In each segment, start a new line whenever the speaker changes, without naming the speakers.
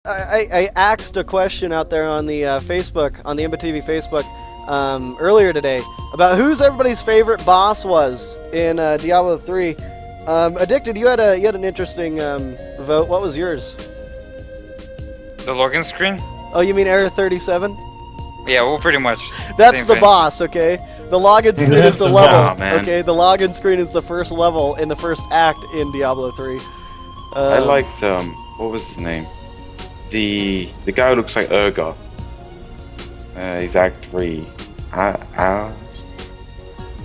I asked a question out there on the Facebook, on the IMBAtv Facebook, earlier today about who's everybody's favorite boss was in Diablo 3. Addicted, you had an interesting vote. What was yours?
The login screen?
Oh, you mean Error 37?
Yeah, well, pretty much.
That's the boss, okay? The login screen is the level,
man.
okay? The login screen is the first level in the first act in Diablo 3.
I liked, what was his name? The guy who looks like Urgot. He's Act 3. I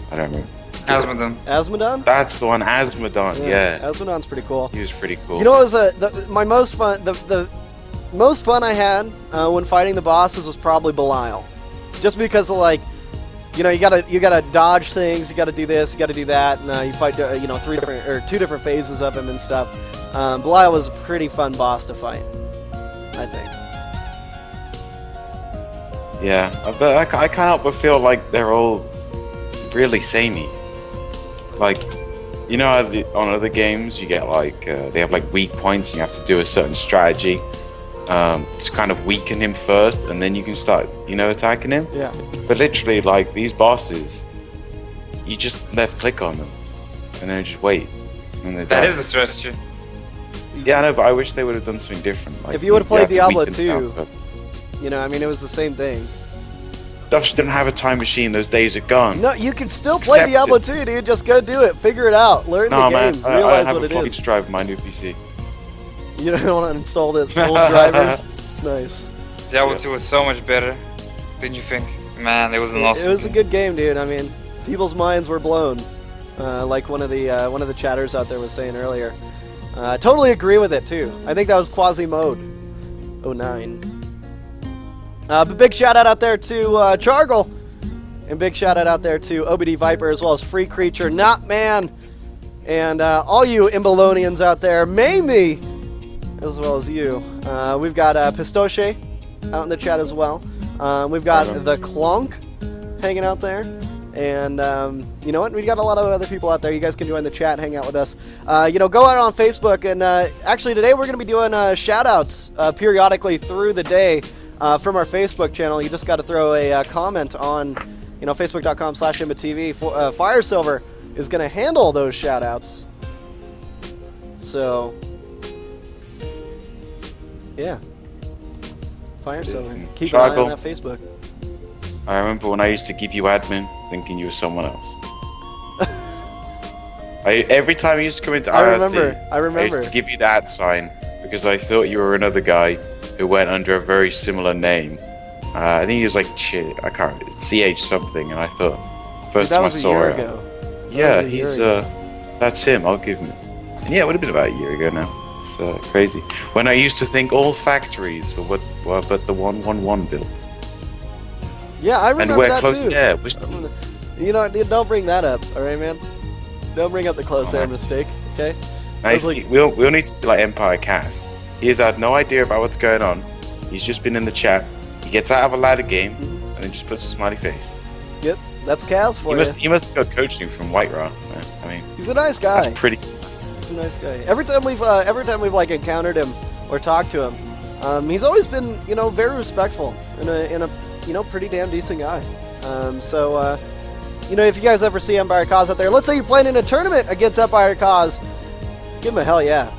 don't remember.
Asmodon.
Asmodon?
That's the one, Asmodon, yeah.
Asmodon's pretty cool.
He was pretty cool.
You know what was my most fun, the most fun I had when fighting the bosses was probably Belial. Just because of, like, you know, you gotta dodge things, you gotta do this, you gotta do that, and you fight, you know, two different phases of him and stuff. Belial was a pretty fun boss to fight, I think.
Yeah, but I can't help but feel like they're all really samey. Like, you know, on other games you get like they have like weak points, and you have to do a certain strategy to kind of weaken him first, and then you can start, you know, attacking him.
Yeah.
But literally, like, these bosses, you just left click on them, and then just wait, and they're
That
dead.
is the strategy.
Yeah, I know, but I wish they would have done something different. Like,
If you would have played
to
Diablo
weaken
2,
them first.
you know, I mean, it was the same thing.
Dutch didn't have a time machine; those days are gone.
No, you can still play
Accept
Diablo
it.
2, dude. Just go do it. Figure it out. Learn
No,
the
man,
game.
I
Realize
have
what
a
it
floppy
is.
drive in my new PC.
You don't want to install the old drivers? Nice.
Diablo
Yeah.
2 was so much better. Didn't you think? Man, it was an awesome
It was a
game.
good game, dude. I mean, people's minds were blown. Like one of the chatters out there was saying earlier. I totally agree with it, too. I think that was Quasi Mode 09. But big shout out there to Chargle. And big shout out there to OBD Viper, as well as Free Creature, Not Man. And all you Imbalonians out there, Mamie, as well as you. We've got Pistoche out in the chat as well. We've got the Clonk hanging out there. And you know what? We got a lot of other people out there. You guys can join the chat, hang out with us. You know, go out on Facebook. And actually, today we're going to be doing shout-outs periodically through the day from our Facebook channel. You just got to throw a comment on, you know, facebook.com/IMBAtv. Fire Silver is going to handle those shout-outs. So, yeah. Fire Silver. Keep an eye on that Facebook.
I remember when I used to give you admin, thinking you were someone else. Every time you used to come into IRC,
I remember.
I used to give you that sign because I thought you were another guy who went under a very similar name. I think he was like I can't remember, CH something, and I thought first time I saw it. Yeah, he's that's him. I'll give him it. And yeah, it would have been about a year ago now. It's crazy. When I used to think all factories were but the 111 build.
Yeah, I remember
And we're
that
close
too.
there.
You know, don't bring that up, all right, man? Don't bring up the close air mistake, okay?
Nice.
Like,
We'll need to be like Empire Cast. He has had no idea about what's going on. He's just been in the chat. He gets out of a ladder game and then just puts a smiley face.
yep, that's Kaz for you.
He must have got coaching from Whiterun. I mean,
He's a nice guy.
that's pretty.
He's a nice guy. Every time we've like encountered him or talked to him, he's always been, you know, very respectful and a you know, pretty damn decent guy. So you know, if you guys ever see Empire Cause out there, let's say you're playing in a tournament against Empire Cause, give him a hell yeah,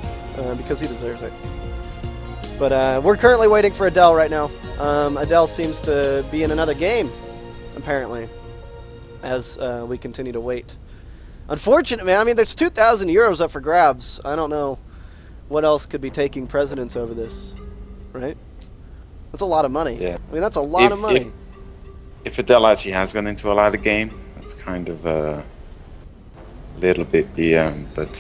because he deserves it. But we're currently waiting for Adel right now. Adel seems to be in another game, apparently, as we continue to wait. Unfortunate, man. I mean, there's 2,000 euros up for grabs. I don't know what else could be taking precedence over this, right? That's a lot of money.
Yeah.
I mean, that's a lot of money.
If Adele actually has gone into a ladder game, that's kind of a little bit beyond, but.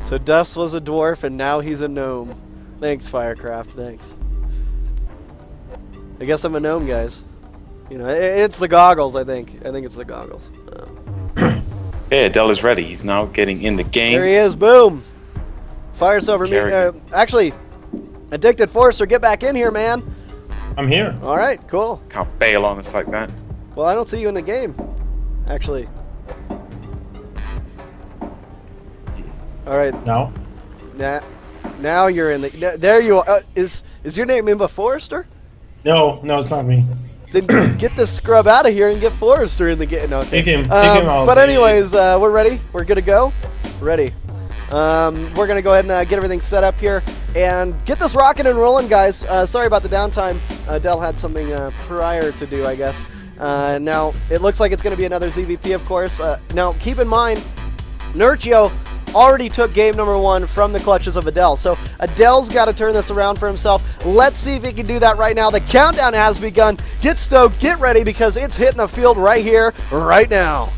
So Duffs was a dwarf, and now he's a gnome. Thanks, Firecraft. Thanks. I guess I'm a gnome, guys. You know, it's the goggles. I think it's the goggles.
Yeah, Adele is ready. He's now getting in the game.
There he is. Boom. Fire's over me. Actually, Addicted Forester, get back in here, man.
I'm here.
All right, cool.
Can't bail on us like that.
Well, I don't see you in the game, actually. All right.
No.
Nah. Now you're in the. There you are. Is your name Imba Forrester?
No, it's not me.
Then get this scrub out of here and get Forrester in the game. No, okay.
Take him out.
But anyways, we're ready. We're good to go. Ready. We're gonna go ahead and get everything set up here and get this rocking and rolling, guys. Sorry about the downtime. Adel had something prior to do, I guess. Now it looks like it's gonna be another ZVP, of course. Now keep in mind, Nerchio already took game number 1 from the clutches of Adel. So Adel's got to turn this around for himself. Let's see if he can do that right now. The countdown has begun. Get stoked, get ready, because it's hitting the field right here, right now.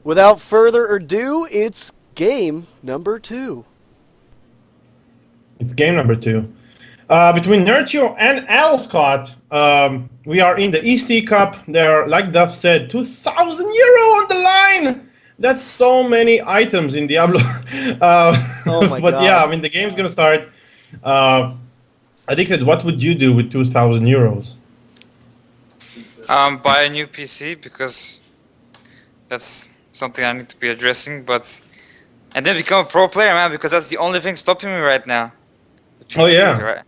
Without further ado, it's game number 2.
It's game number 2. Between Nerchio and Adel Scott, we are in the EC Cup. There are, like Duff said, 2,000 euro on the line. That's so many items in Diablo.
Oh my
but
God.
yeah, I mean, the game's going to start. Addicted, what would you do with 2,000 euros?
Buy a new PC because that's something I need to be addressing, and then become a pro player, man, because that's the only thing stopping me right now. The PC,
Oh, yeah.
right?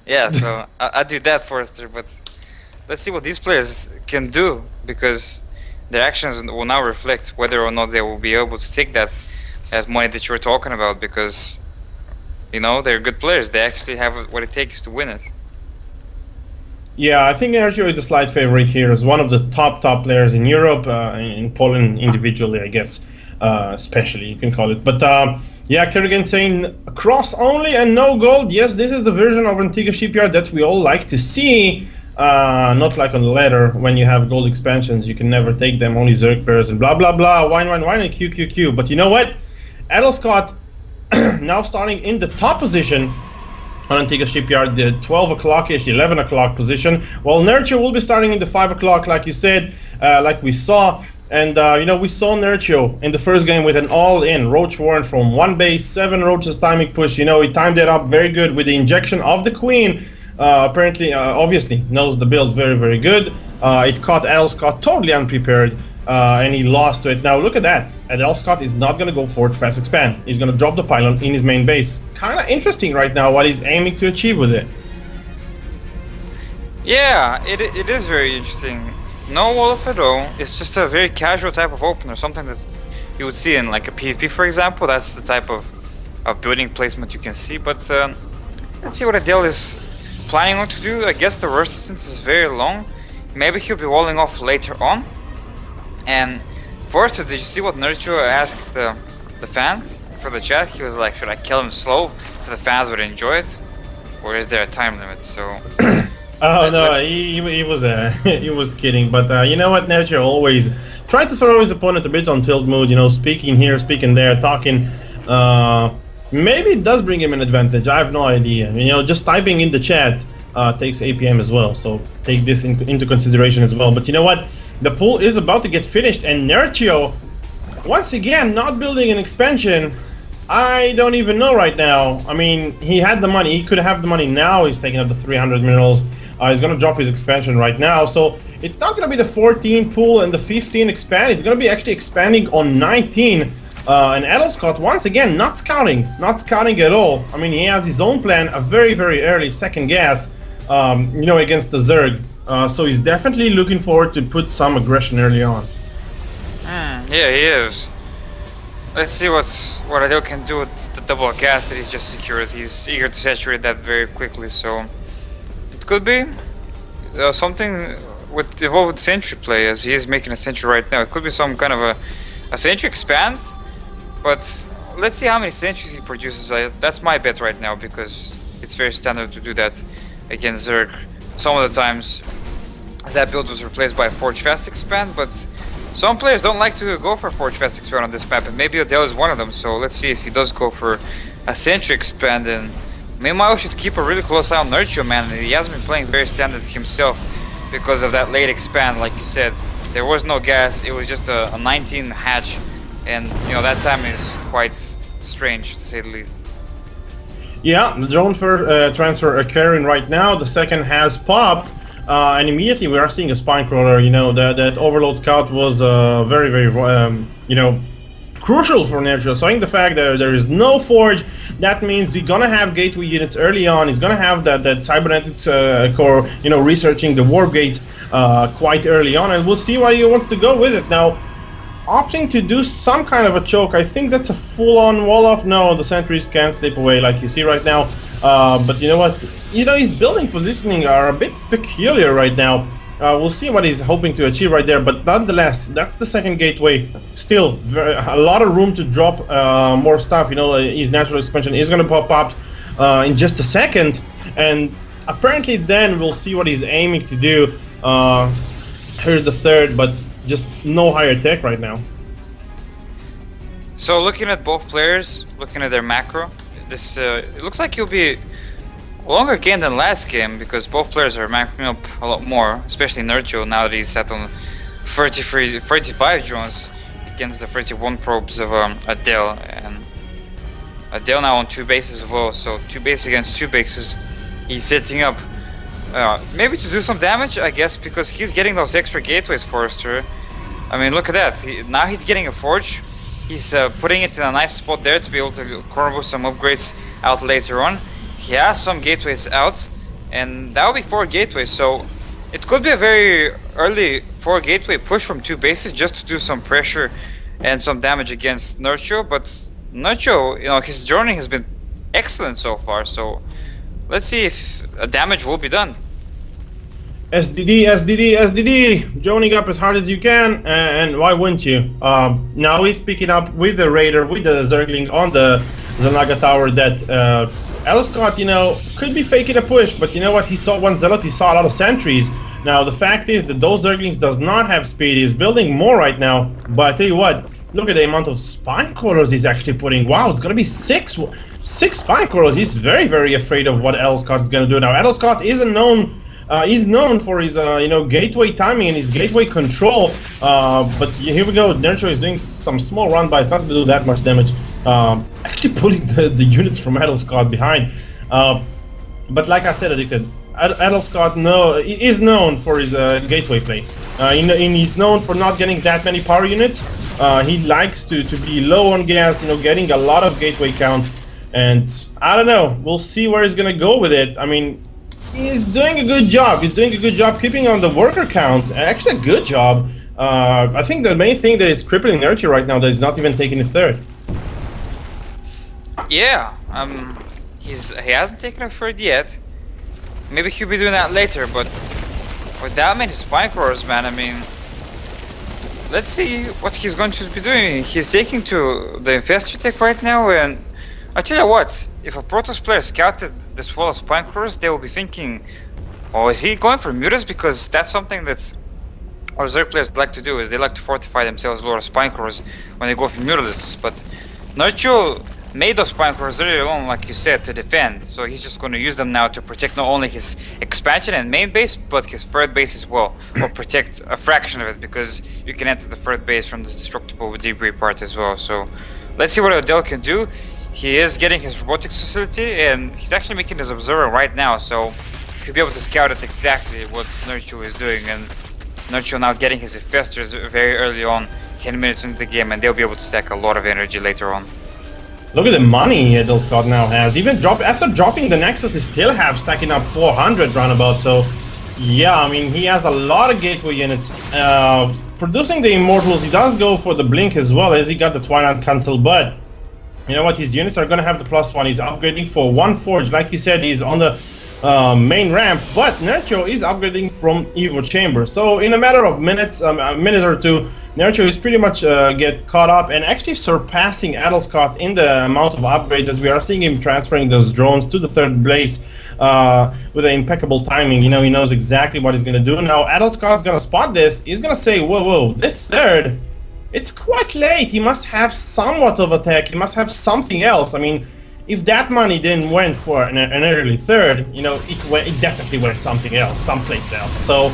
Yeah, so I do that, Forrester, but let's see what these players can do, because their actions will now reflect whether or not they will be able to take that as money that you're talking about, because, you know, they're good players. They actually have what it takes to win it.
Yeah, I think Nerchio is a slight favorite here as one of the top players in Europe, in Poland individually, I guess, especially, you can call it. But yeah, Kerrigan saying cross only and no gold. Yes, this is the version of Antigua Shipyard that we all like to see. Not like on the ladder, when you have gold expansions, you can never take them, only Zerg pairs and blah blah blah, wine and QQQ. But you know what? Adel Scott now starting in the top position on Antigua Shipyard, the 12 o'clock-ish, 11 o'clock position. Well, Nerchio will be starting in the 5 o'clock, like you said, like we saw. And, you know, we saw Nerchio in the first game with an all-in Roach Warren from 1 base, 7 Roaches timing push. You know, he timed it up very good with the injection of the Queen. Apparently, obviously, knows the build very, very good. It caught Adel Scott totally unprepared, and he lost to it. Now, look at that. Adel Scott is not going to go for it fast expand. He's going to drop the pylon in his main base. Kind of interesting right now what he's aiming to achieve with it.
Yeah, it is very interesting. No wall of it all. It's just a very casual type of opener, something that you would see in like a PvP, for example. That's the type of building placement you can see. But let's see what Adel is planning on to do. I guess the resistance is very long. Maybe he'll be walling off later on. And first, did you see what Nerchio asked the fans for the chat? He was like, should I kill him slow so the fans would enjoy it? Or is there a time limit? So...
Oh no, he was he was kidding. But you know what, Nerchio always try to throw his opponent a bit on tilt mood. You know, speaking here, speaking there, talking. Maybe it does bring him an advantage. I have no idea. You know, just typing in the chat takes APM as well. So take this into consideration as well. But you know what, the pool is about to get finished, and Nerchio, once again, not building an expansion. I don't even know right now. I mean, he had the money. He could have the money now. He's taking up the 300 minerals. He's going to drop his expansion right now. So it's not going to be the 14 pool and the 15 expand. It's going to be actually expanding on 19. And Adel Scott, once again, not scouting at all. I mean, he has his own plan, a very, very early second gas, you know, against the Zerg. So he's definitely looking forward to put some aggression early on.
yeah, he is. Let's see what Adel can do with the double gas that he's just secured. He's eager to saturate that very quickly, so it could be something with evolved sentry play, as he is making a sentry right now. It could be some kind of a sentry expand, but let's see how many sentries he produces. That's my bet right now, because it's very standard to do that against Zerg. Some of the times that build was replaced by Forge Fast expand, but some players don't like to go for Forge Fast expand on this map, and maybe Adel is one of them. So let's see if he does go for a sentry expand. And meanwhile, we should keep a really close eye on Nerchio, man. He hasn't been playing very standard himself because of that late expand. Like you said, there was no gas. It was just a 19 hatch, and you know that time is quite strange to say the least.
Yeah, the drone transfer occurring right now. The second has popped, and immediately we are seeing a spine crawler. You know, that overload scout was very, very, you know, crucial for Nerchio. So I think the fact that there is no forge, that means we're gonna have gateway units early on. He's gonna have that cybernetics core, you know, researching the warp gates quite early on, and we'll see why he wants to go with it now. Opting to do some kind of a choke, I think that's a full-on wall-off. No, the sentries can't slip away like you see right now. But you know what? You know, his building positioning are a bit peculiar right now. We'll see what he's hoping to achieve right there. But nonetheless, that's the second gateway. Still, a lot of room to drop more stuff. You know, his natural expansion is going to pop up in just a second. And apparently then we'll see what he's aiming to do. Here's the third, but just no higher tech right now.
So looking at both players, looking at their macro, this it looks like it'll be a longer game than last game because both players are macroing up a lot more, especially Nerchio now that he's set on 35 drones against the 31 probes of Adel, and Adel now on 2 bases as well, so 2 bases against 2 bases. He's setting up maybe to do some damage, I guess, because he's getting those extra gateways, Forrester. I mean, look at that. Now he's getting a forge. He's putting it in a nice spot there to be able to corner boost some upgrades out later on. He has some gateways out, and that will be 4 gateways, so it could be a very early 4 gateway push from 2 bases just to do some pressure and some damage against Nerchio. But Nerchio, you know, his journey has been excellent so far, so let's see if damage will be done.
SDD, droning up as hard as you can, and why wouldn't you? Now he's picking up with the Raider, with the Zergling on the Naga tower that Scott, you know, could be faking a push, but you know what? He saw one Zealot, he saw a lot of sentries. Now the fact is that those Zerglings does not have speed. He's building more right now, but I tell you what, look at the amount of spine corridors he's actually putting. Wow, it's gonna be 6 spine corridors. He's very, very afraid of what Scott is gonna do. Now Scott isn't known. He's known for his, you know, gateway timing and his gateway control. But here we go. Nerchio is doing some small run by. It's not going to do that much damage. Actually pulling the units from Scott behind. But like I said, Addicted, Scott is known for his gateway play. He's known for not getting that many power units. He likes to be low on gas, you know, getting a lot of gateway count. And I don't know. We'll see where he's going to go with it. I mean, he's doing a good job. He's doing a good job keeping on the worker count. Actually, a good job. I think the main thing that is crippling Nerchio right now that he's not even taking a third.
Yeah, he hasn't taken a third yet. Maybe he'll be doing that later, but with that many spine crawlers, man, I mean, let's see what he's going to be doing. He's taking to the Infestor tech right now, and I tell you what, if a Protoss player scouted this wall of spine crawlers, they will be thinking, oh, is he going for mutas? Because that's something that our Zerg players like to do, is they like to fortify themselves with a lot of spine crawlers when they go for mutalists. But Nerchio made those spine crawlers early on, like you said, to defend, so he's just going to use them now to protect not only his expansion and main base, but his third base as well, or protect a fraction of it, because you can enter the third base from this destructible debris part as well. So let's see what Adel can do. He is getting his robotics facility, and he's actually making his observer right now, so he'll be able to scout at exactly what Nerchio is doing. And Nerchio now getting his infestors very early on, 10 minutes into the game, and they'll be able to stack a lot of energy later on.
Look at the money Adel Scott now has. Even after dropping the Nexus, he still have stacking up 400 roundabout. So yeah, I mean, he has a lot of gateway units. Producing the Immortals, he does go for the Blink as well, as he got the Twilight Cancel, but you know what, his units are going to have the +1. He's upgrading for 1 Forge. Like you said, he's on the main ramp, but Nerchio is upgrading from Evo Chamber. So in a matter of minutes, a minute or two, Nerchio is pretty much get caught up and actually surpassing Adel Scott in the amount of upgrades, as we are seeing him transferring those drones to the third base with an impeccable timing. You know, he knows exactly what he's going to do. Now Adel Scott's going to spot this. He's going to say, whoa, this third, it's quite late. He must have somewhat of a tech. He must have something else. I mean, if that money then went for an early third, you know, it definitely went something else, someplace else. So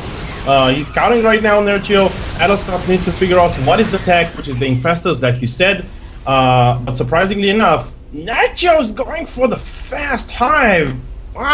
he's scouting right now, Nerchio. Adel Scott needs to figure out what is the tech, which is the Infestors, like you said. But surprisingly enough, Nerchio's going for the fast hive.